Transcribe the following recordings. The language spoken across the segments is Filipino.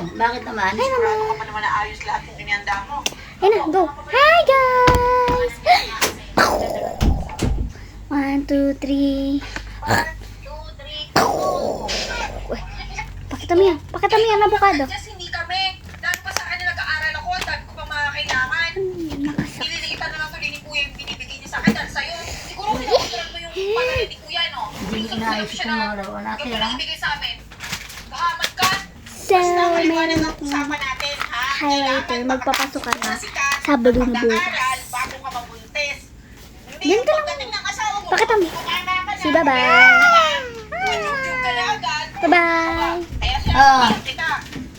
Bakit naman? Ay, sigurado ka pa naman na ayos lahat ng inihanda mo. Ayun na, go. Hi, guys! 1, 2, 3. 1, 2, 3, go! Pakita mo yan. Pakita mo yan, avocado. Just hindi kami. Dahil pa sa akin na nag-aaral ako, dahil ko pa mga kailangan. Nililigitan na lang tuloy ni Kuya yung binibigay niya sa akin dahil sa'yo. Siguro pinapatulan mo yung panalit ni Kuya, no? Hindi inaayos ko mga laro natin, Yung ha? binibigay sa amin. Kahamad ka. So, meron ang akong usapan natin, ha? highlighter. Magpapasok ka na Sikat, Sabado na pag-aaral, bukas. bago ka mabuntis. Hindi Ganito yung lang. pagdating ng asawa mo. Pakita mo. kumana ka na. Si bye-bye. Mag-YouTube ka na agad. Bye-bye. Kaya siya, Ah. kita.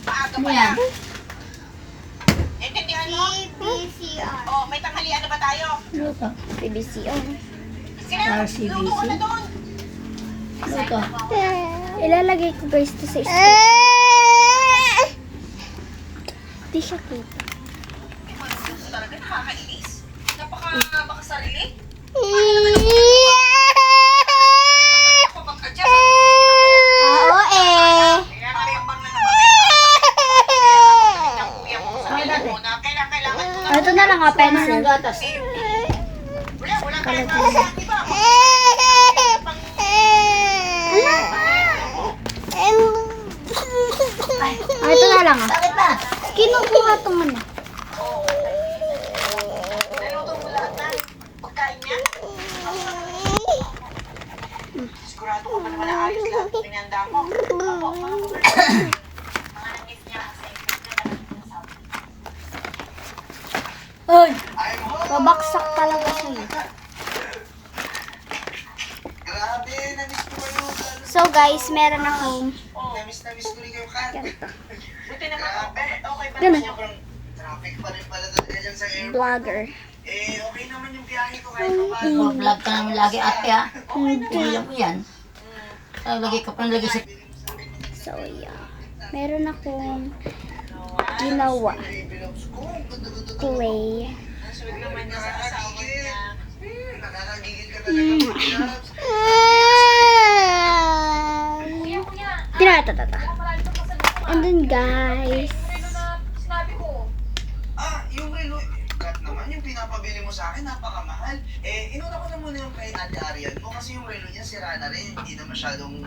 Maaga pa Ano yan? yan. Intindihan mo? Oh, may tanghalian na ba tayo? Ano to? PBCO. Sige, RCBC. luto ka na doon. Ano to? Ilalagay ko guys to sa spreadsheet. Di siya kita. Talaga nakakainis. Baka sarili. Kapag-adjust. Oo eh. Kaya nariambang na naman. Ng kuya mo sa akin mo na kailangan ko na. Ito na lang ah, pencil. Ng gatas. Wala tayong mga di ba? Ito na lang ah. Bakit ba? Kinukuha to man ah. Naluto mo lahat na pagkain niya. Sigurado ka pa naman na ayos lahat ng pinanda mo. Mga nangis niya kasi. Ay! Babaksak talaga siya eh. Grabe, na-miss ko kayo. So guys, meron akong Na-miss ko rin kayo, Kat. ganito. Buti naman okay pa Ganun. naman yung Sobrang traffic pa rin pala talaga dyan sa airport. Vlogger. Eh, okay naman yung biyahe ko kahit pa paano. Vlog ka naman lagi ate, ha? Hindi mo yan. Lagi ka pang lagi sa... So yeah. Meron akong ginawa. Clay. sweet naman niya sa asawa niya. Nakakagigil ka talaga. Kuya, Tinatatata. marami pa sa And then guys. Relo na sinabi ko. Yung relo, Kat naman, yung pinapabili mo sa akin, napakamahal. Eh, inuna ko na muna yung kay Ate Arian mo kasi yung relo niya sira na rin. Hindi na masyadong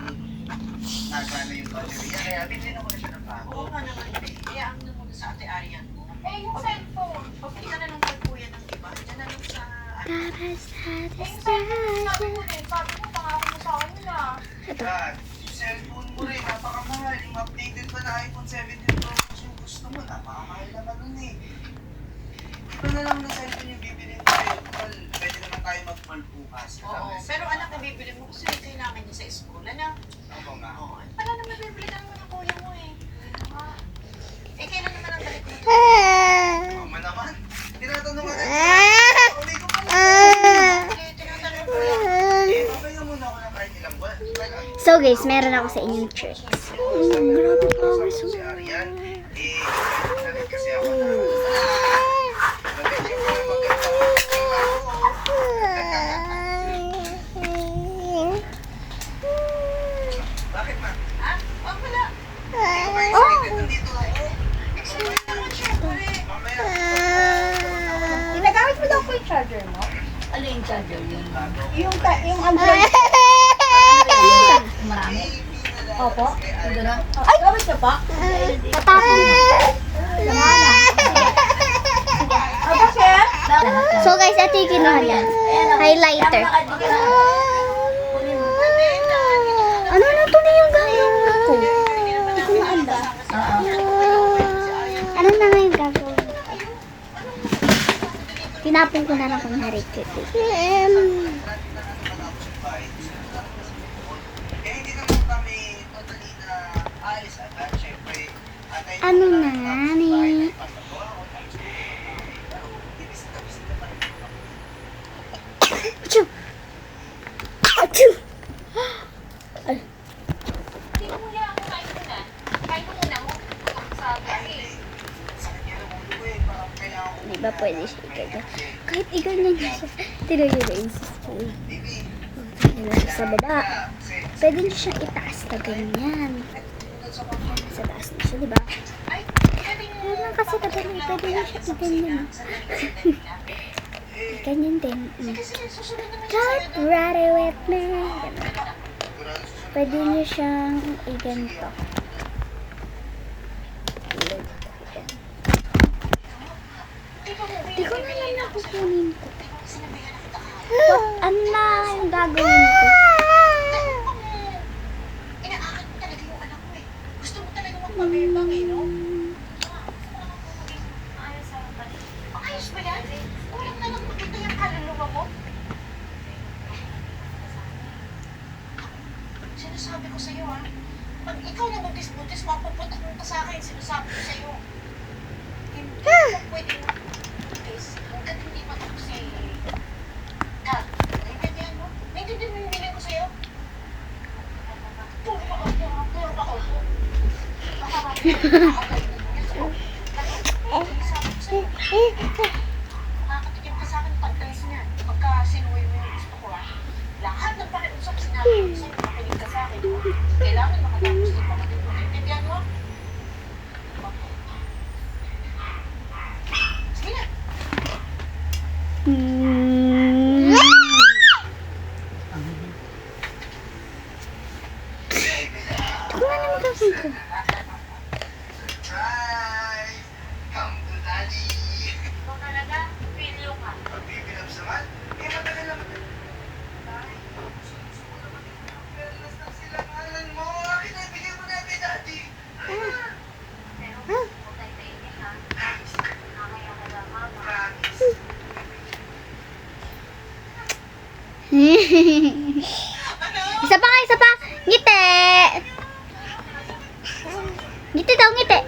nagana yung baterya. Kaya bilhin ako na siya ng bago. Oo nga naman, iyaan mo muna sa ate Arian mo. Yung cellphone. Pagpili ka na ng kuya ng iba, dyan na lang sa... yung cellphone, sabi ko rin. Sabi mo, pangako mo sa akin na. Kat, yung cellphone mo rin, napakamahal. Yung updated pa na iPhone 17 Pro Max yung gusto mo, napakamahal naman nun eh. Ito na lang na cellphone yung bibili ko sa'yo. Well, pwede naman tayo mag-call bukas. Oo, pero anak, nabibili mo kasi kailangan niya sa school. Anak, Ako nga. wala naman bibili na naman ng kuya mo eh. Kailan naman ang balik mo? Mama naman. Tinatanong ka na. Uli ko pala. Tinatanong ko. Okay na muna ako ng kahit ilang buwan. So guys, meron ako sa inyong tricks. Grabe ka. Si Arian, nalit kasi ako na. Nagkakit ko na Bakit ma? Ha? Oh, wala. Ikaw ba excited? Nandito ako. Excited naman siya. Pare. Mamaya. Ginagamit mo daw po yung charger mo? Ano yung charger yun? Yung Android. Marami. Opo. Ito na. Ay! Gamit niyo pa? Tatapon mo. Bakit? So guys, ito yung kinuha niya. Highlighter. Ano na ito na yung gagawin ko? Hindi ko maanda. Ano na nga yung gagawin ko? Tinapon ko na lang kung harikit. Eh, hindi naman kami totally na alis agad. Siyempre, Ano na ni? Achoo! Achoo! Hindi mo yan. Kain mo na. Kain mo muna mo. Sa bahay. sakit niya ng ulo ko eh. Parang kailangan ko. Di ba pwede siya ikagal? Kahit iganyan niya siya. Tinagyan na yung spoon. Baby, Sa baba. Pwede niyo siyang itaas na ganyan. Sa taas na siya, di ba? Ay, Parang kasi kadali, pwede niya siya i-ganyan. Ganyan din. Get ready with me. Pwede niya siyang i-ganito. Di ko na lang nakukunin ko. Ano na yung gagawin ko? Inaakit mo talaga yung anak mo eh. Gusto mo talaga magpabebang eh, no? Ayos ba yan? Kulang na lang makita yung kaluluwa mo. Sinasabi ko sa'yo ha, pag ikaw na buntis-buntis, mapuputak mo ka sa akin, sinasabi ko sa'yo. Hindi ka pwedeng buntis hanggat hindi matapos si Dad. Naintindihan mo? Naintindihan mo yung bilin ko sa'yo? Puro pa ako, puro pa ako. Makakatikim ka sa akin pag-talis niyan. Pagka sinuwi mo yung gusto ko ha. Lahat ng pakiusap sinabi ko sa'yo, makinig ka sa akin. Kailangan makatapos din kapatid mo. Naintindihan mo? Sige na. Ito nga naman gagawin ko. Surprise! Come to daddy! Ikaw talaga, pilyo ka. Pagbibilabs naman, matagal naman. Ay, fairness ng silanganan mo. Akin na, ibigay mo na kay daddy. Pero huwag tayo tainit ha. Mamaya ka lang mama. Promise. Isa pa nga, isa pa. Ngiti. Ngiti daw, ngiti.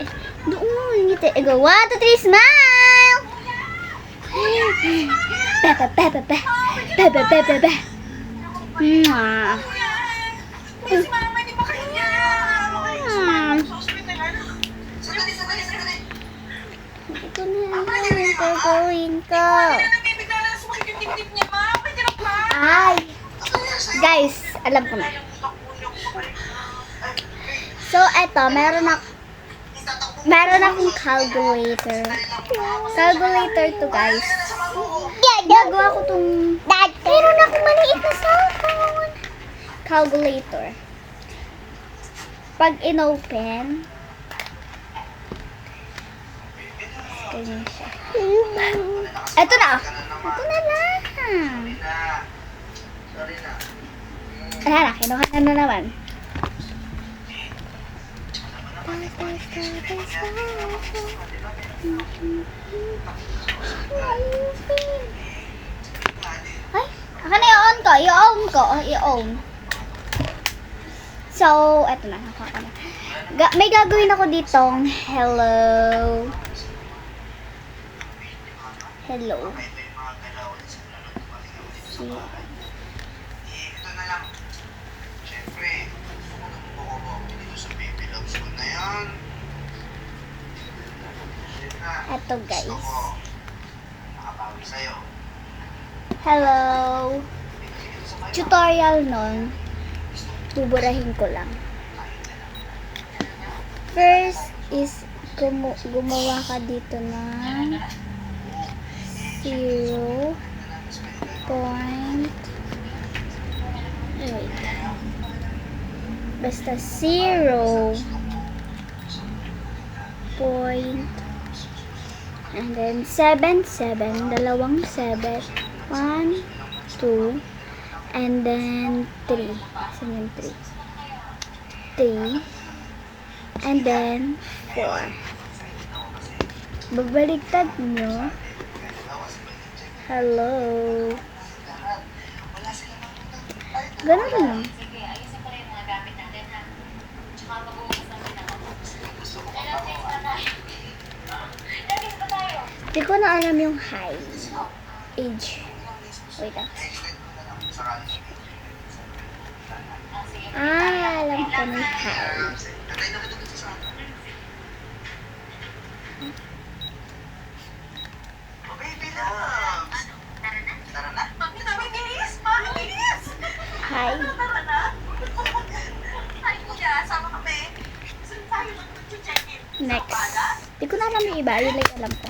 Doon, ngiti. Go, 1, 2, 3, smile. Bebe, bebe, bebe. Bebe, bebe, bebe. Mwah. Si mama, di ba kayo niya? Sa ospital ano? Sandali, sandali, sandali. Ito na yung gagawin ko. Nabibigla na sa makikitip-tip niya, ma. Pwede na ba? Ay, guys, alam ko na. So, eto, meron akong calculator. Calculator to, guys. Gagawa ko tong... Meron akong maliit na cellphone. Calculator. Pag inopen, ganyan siya. Eto na. Ito na lang. Sorry na. Ayan na, kinuha na naman. Ay, akin na i-on ko. I-on. So, eto na. Nakuha ko na. May gagawin ako ditong hello. Hello. Ito na lang. Siyempre, gusto ko nang bumabok dito sa baby loves ko na yan. Eto, guys. Gusto ko nakabawi sa'yo. Hello. Tutorial nun. Buburahin ko lang. First is gumawa ka dito ng 0. Wait. Basta 0. And then 7, dalawang 7. 1, 2, and then 3. Saan yung 3? 3, and then 4. Bagbaliktad nyo. Hello. Ganun lang. Sige, ayusin ko rin yung mga gamit natin ha. Tsaka mag-uusap namin ako. Ilang days na tayo? Ilang days na tayo? Di ko na alam yung height. Age. Wait ah. Sige. Alam ko na yung height. Baby loves! Tara na. Bilis! Bilis! Hi. Tara na! Ay, kuya, sama kami. Saan tayo mag-check-in? Next. Di ko na kami iba. Yun lang alam ko.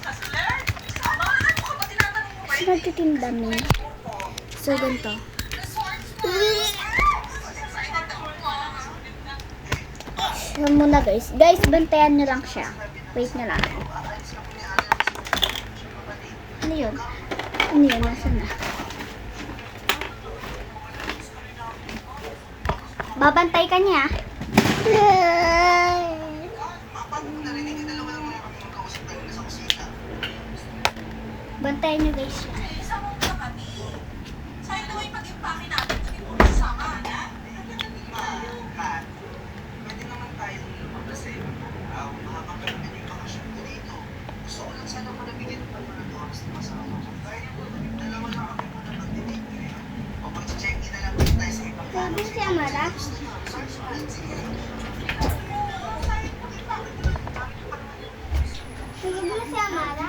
Kasi nagtitinda mi. So, ganito. Yan muna guys. Guys, bantayan nyo lang siya. Wait nyo lang. Ano yun? Ano yun? Nasaan na? Babantay ka niya. Bantayan nyo guys siya. Pwede naman tayong lumabas sa ibang araw. Makakapalaman yung bakasyon ko dito. Gusto ko lang sana ko nabigyan ng pagmamahal oras na masama ko. Kaya po, dalawa lang kami muna magdidate. O mag-check-in na lang tayo sa ibang araw. Sabi si Amara. Sige mo na si Amara.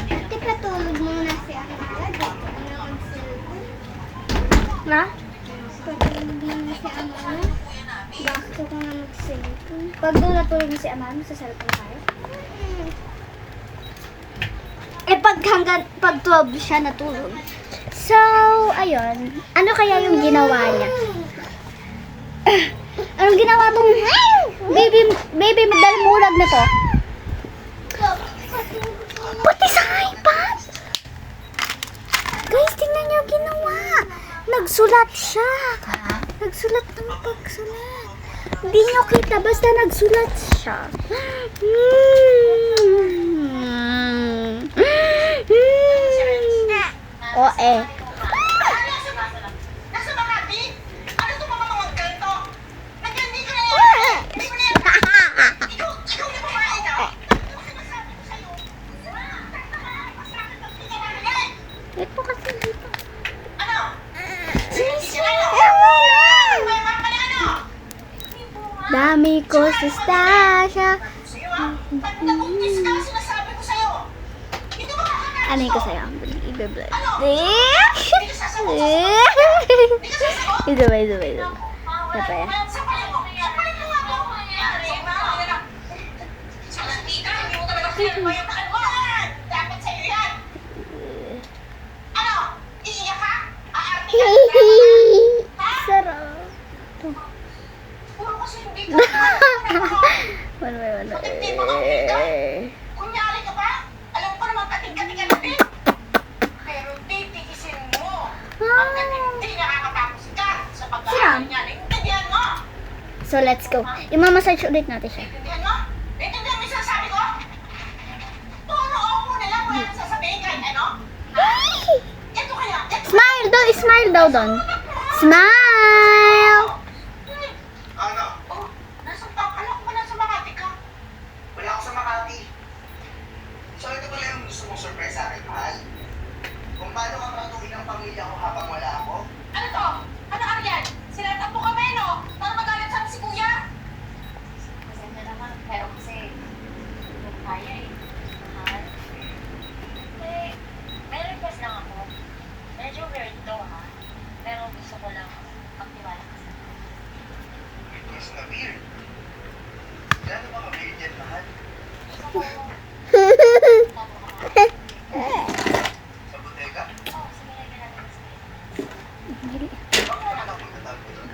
Ate, patulog muna si Amara. Dito ko na mag-cellphone. Na? Patulog muna si Amara. Gusto ko na mag-cellphone. Pag doon natulog na si Amara, sa cellphone tayo. Eh, pag 12 siya natulog. So, ayun. Ano kaya yung ginawa niya? Anong ginawa tong baby dalmulag na to? Pati sa iPad! Guys, tingnan niyo ginawa. Nagsulat siya. Nagsulat ng pagsulat. Hindi niyo kita, basta nagsulat siya. O eh. Nasa Makati? Ano ito mga mga ganito? Nagandi ka na yan! Hindi ko na yan! Ikaw na babae na! Ano sinasabi ko sa'yo? Ito kasi dito. Ano? Dami ko sa stasya. Pag nabungkis ka, sinasabi ko sa'yo. Hindi mo makakataas Ano ko sa'yo? I-blend. Ito ba? Ito pa yan. Sapalin mo nga ako ang nangyayari. Salantika, hindi mo talaga pinagmayamaan mo. Dapat sa'yo yan. Ano? Iiyak ka? Aarti ka? Ha? Sarap. Puro kasi hindi ka Wala. Kunyari ka ba? Alam ko naman kating-kating ka na din. Pero titikisin mo. Hanggang hindi nakakatapos ka sa pag-aaral niya. Naintindihan mo? So, let's go. I-massage ulit natin siya. Naintindihan mo? Naintindihan mo yung sinasabi ko? Puro opo na lang wala nang sasabihin kahit ano? Ito kaya? Smile daw doon. Smile! Ano? Oh, alam ko ba nasa Makati ka? Wala ako sa Makati. So ito pala yung gusto mong surprise sa akin, mahal. Kung paano ka tratuhin ang pamilya ko habang wala ako, Ano to? Ano Arian? Sinatap mo kami, no? Para magalit sa si Kuya? Pasensya naman, pero kasi hindi kaya eh. Mahal. Eh, may request lang ako. Medyo weird to ha. Pero gusto ko lang magtiwala ka sa akin. request na weird. Gano'n ba ka-weird yan, mahal? Gusto ko Sa bodega? Oo, sige na natin sa Bakit naman ako natago doon?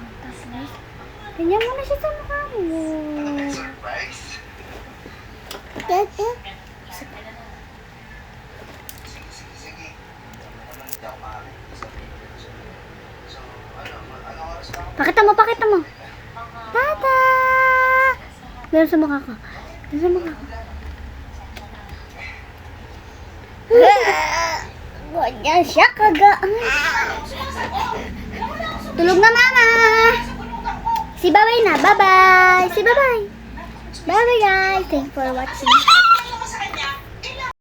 Ganyan mo na siya sa mukha mo. Ano ba yung surprise? Sige. Ano hindi ako makakita sa video. So, ano oras na ako? Pakita mo. Tata! Meron sa mukha ko. Ganyan siya kagaan. Tulog na mama. Si Babay na. Bye-bye. Bye-bye guys. Thanks for watching.